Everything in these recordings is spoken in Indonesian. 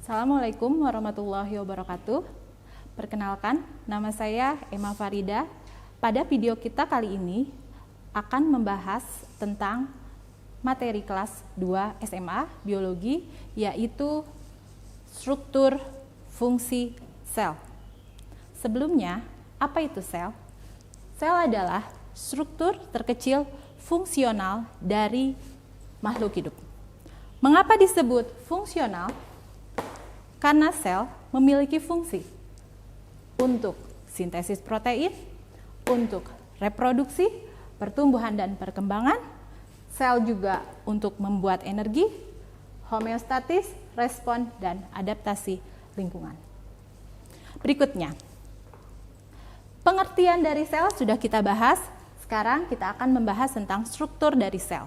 Assalamualaikum warahmatullahi wabarakatuh. Perkenalkan, nama saya Emma Farida. Pada video kita kali ini akan membahas tentang materi kelas 2 SMA Biologi, yaitu struktur fungsi sel. Sebelumnya, apa itu sel? Sel adalah struktur terkecil fungsional dari makhluk hidup. Mengapa disebut fungsional? Karena sel memiliki fungsi untuk sintesis protein, untuk reproduksi, pertumbuhan dan perkembangan. Sel juga untuk membuat energi, homeostatis, respon, dan adaptasi lingkungan. Berikutnya, pengertian dari sel sudah kita bahas. Sekarang kita akan membahas tentang struktur dari sel.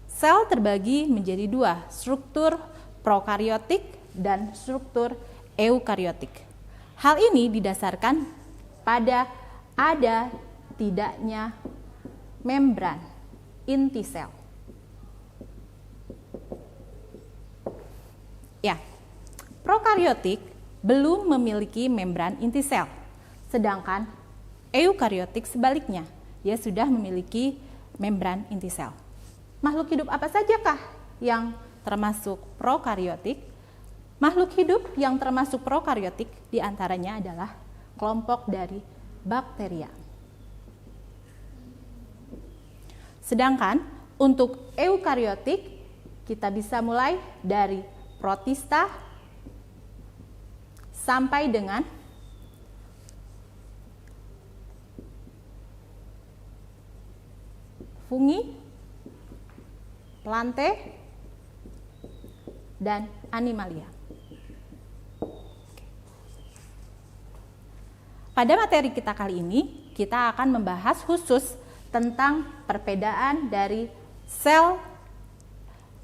Sel terbagi menjadi dua, struktur prokariotik dan struktur eukariotik. Hal ini didasarkan pada ada tidaknya membran inti sel. Ya, prokariotik belum memiliki membran inti sel, sedangkan eukariotik sebaliknya, dia sudah memiliki membran inti sel. Makhluk hidup apa sajakah yang termasuk prokariotik? Makhluk hidup yang termasuk prokariotik diantaranya adalah kelompok dari bakteria. Sedangkan untuk eukariotik kita bisa mulai dari protista sampai dengan fungi, plante, dan animalia. Pada materi kita kali ini, kita akan membahas khusus tentang perbedaan dari sel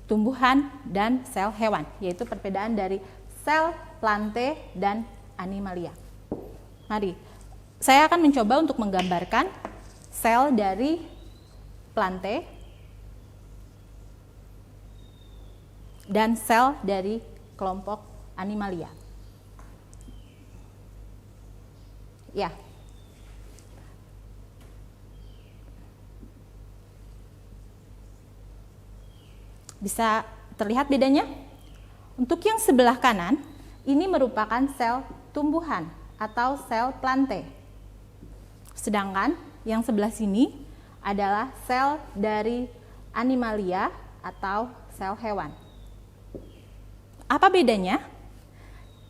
tumbuhan dan sel hewan, yaitu perbedaan dari sel plante dan animalia. Mari, saya akan mencoba untuk menggambarkan sel dari plante dan sel dari kelompok animalia. Ya. Bisa terlihat bedanya? Untuk yang sebelah kanan, ini merupakan sel tumbuhan atau sel plante. Sedangkan yang sebelah sini adalah sel dari animalia atau sel hewan. Apa bedanya?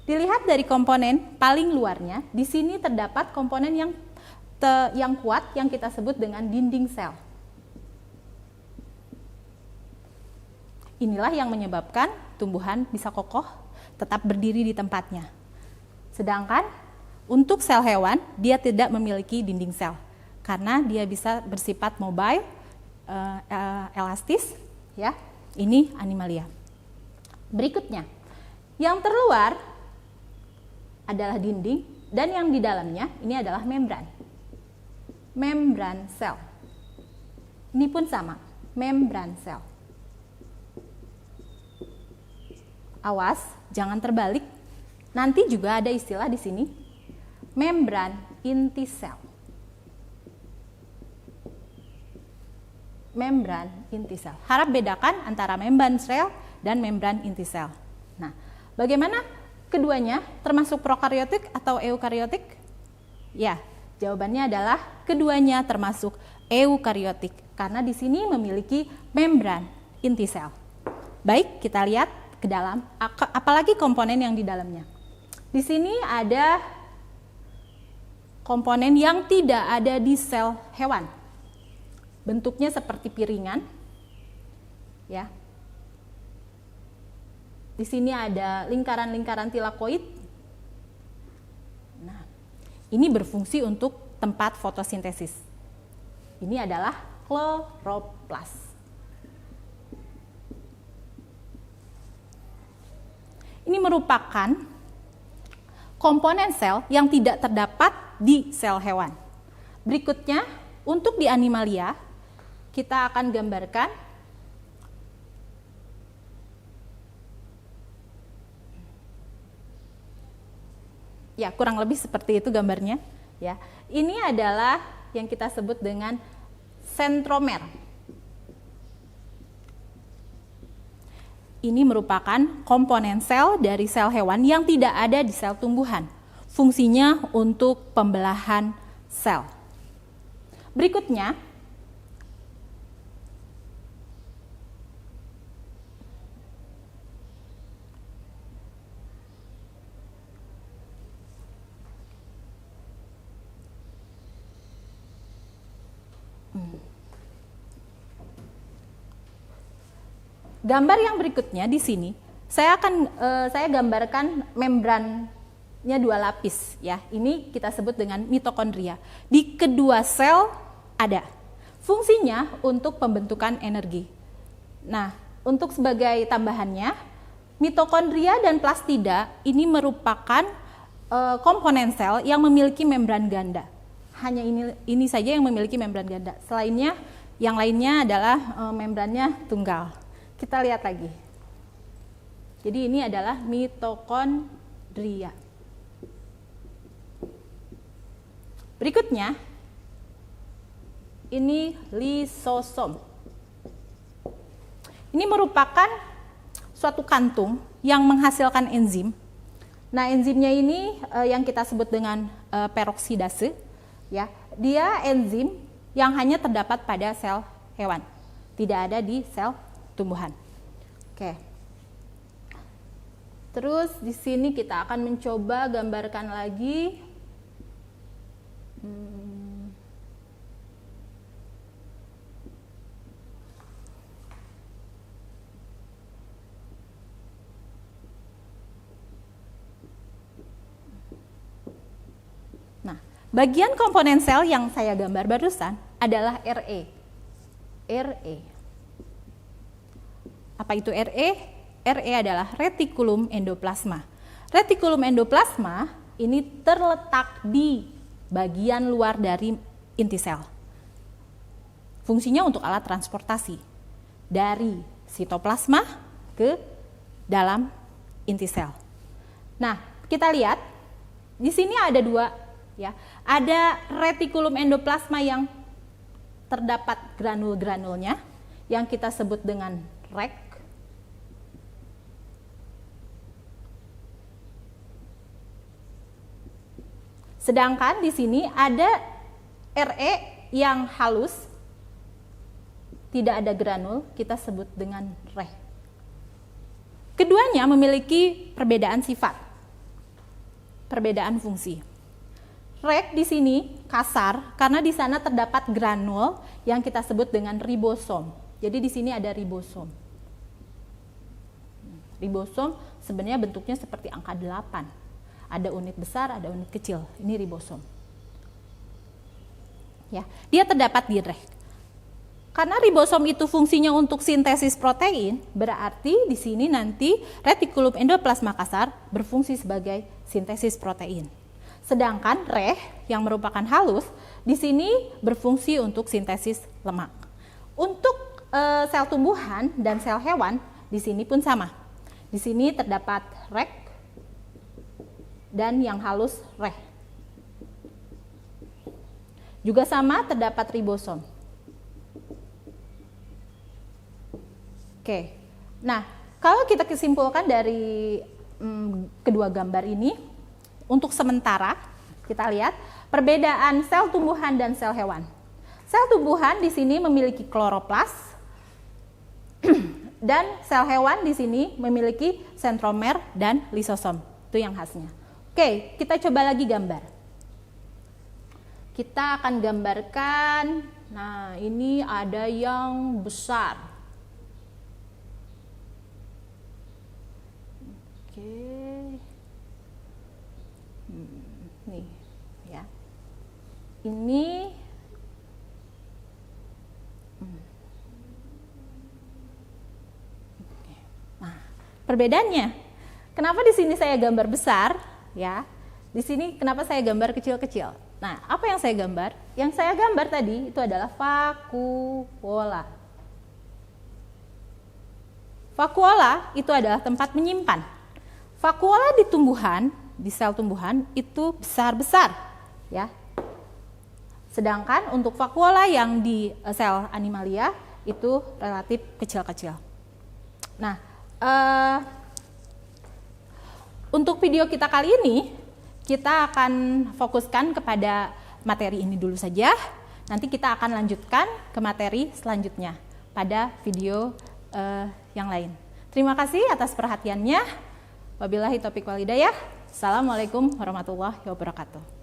Dilihat dari komponen paling luarnya, di sini terdapat komponen yang kuat yang kita sebut dengan dinding sel. Inilah yang menyebabkan tumbuhan bisa kokoh, tetap berdiri di tempatnya. Sedangkan untuk sel hewan, dia tidak memiliki dinding sel karena dia bisa bersifat mobile, elastis, ya. Ini animalia. Berikutnya, yang terluar adalah dinding dan yang di dalamnya ini adalah membran. Membran sel. Ini pun sama, membran sel. Awas, jangan terbalik. Nanti juga ada istilah di sini, membran inti sel. Membran inti sel. Harap bedakan antara membran sel dan membran inti sel. Nah, bagaimana keduanya termasuk prokariotik atau eukariotik? Ya, jawabannya adalah keduanya termasuk eukariotik karena di sini memiliki membran inti sel. Baik, kita lihat ke dalam, apalagi komponen yang di dalamnya. Di sini ada komponen yang tidak ada di sel hewan. Bentuknya seperti piringan. Ya. Di sini ada lingkaran-lingkaran tilakoid. Nah, ini berfungsi untuk tempat fotosintesis. Ini adalah kloroplas. Ini merupakan komponen sel yang tidak terdapat di sel hewan. Berikutnya, untuk di animalia, kita akan gambarkan Ya, kurang lebih seperti itu gambarnya. Ya, ini adalah yang kita sebut dengan sentromer. Ini merupakan komponen sel dari sel hewan yang tidak ada di sel tumbuhan. Fungsinya untuk pembelahan sel. Berikutnya, gambar yang berikutnya di sini saya gambarkan membrannya 2 lapis ya. Ini kita sebut dengan mitokondria. Di kedua sel ada. Fungsinya untuk pembentukan energi. Nah, untuk sebagai tambahannya, mitokondria dan plastida ini merupakan komponen sel yang memiliki membran ganda. Hanya ini saja yang memiliki membran ganda. Yang lainnya adalah membrannya tunggal. Kita lihat lagi. Jadi ini adalah mitokondria. Berikutnya, ini lisosom. Ini merupakan suatu kantung yang menghasilkan enzim. Nah, enzimnya ini yang kita sebut dengan peroksidase. Ya, dia enzim yang hanya terdapat pada sel hewan, tidak ada di sel tumbuhan. Oke. Terus di sini kita akan mencoba gambarkan lagi. Nah, bagian komponen sel yang saya gambar barusan adalah RE. RE. Apa itu RE? RE adalah retikulum endoplasma. Retikulum endoplasma ini terletak di bagian luar dari inti sel. Fungsinya untuk alat transportasi dari sitoplasma ke dalam inti sel. Nah, kita lihat di sini ada 2 ya. Ada retikulum endoplasma yang terdapat granul-granulnya yang kita sebut dengan REK. Sedangkan di sini ada RE yang halus, tidak ada granul, kita sebut dengan RE. Keduanya memiliki perbedaan sifat, perbedaan fungsi. REK di sini kasar karena di sana terdapat granul yang kita sebut dengan ribosom. Jadi di sini ada ribosom. Ribosom sebenarnya bentuknya seperti angka 8. Ada unit besar, ada unit kecil. Ini ribosom. Ya, dia terdapat di REK. Karena ribosom itu fungsinya untuk sintesis protein, berarti di sini nanti retikulum endoplasma kasar berfungsi sebagai sintesis protein. Sedangkan REK yang merupakan halus di sini berfungsi untuk sintesis lemak. Untuk sel tumbuhan dan sel hewan di sini pun sama. Di sini terdapat REK dan yang halus RE. Juga sama terdapat ribosom. Oke. Nah, kalau kita kesimpulkan dari kedua gambar ini, untuk sementara kita lihat perbedaan sel tumbuhan dan sel hewan. Sel tumbuhan di sini memiliki kloroplas dan sel hewan di sini memiliki sentromer dan lisosom. Itu yang khasnya. Oke, kita coba lagi gambar. Kita akan gambarkan, nah ini ada yang besar. Oke. Nih, ya. Ini nah, perbedaannya. Kenapa di sini saya gambar besar? Ya, di sini kenapa saya gambar kecil-kecil? Nah, apa yang saya gambar? Yang saya gambar tadi itu adalah vakuola. Vakuola itu adalah tempat menyimpan. Vakuola di tumbuhan di sel tumbuhan itu besar-besar, ya. Sedangkan untuk vakuola yang di sel animalia itu relatif kecil-kecil. Nah, untuk video kita kali ini, kita akan fokuskan kepada materi ini dulu saja. Nanti kita akan lanjutkan ke materi selanjutnya pada video yang lain. Terima kasih atas perhatiannya. Wabillahi taufiq wal hidayah. Assalamualaikum warahmatullahi wabarakatuh.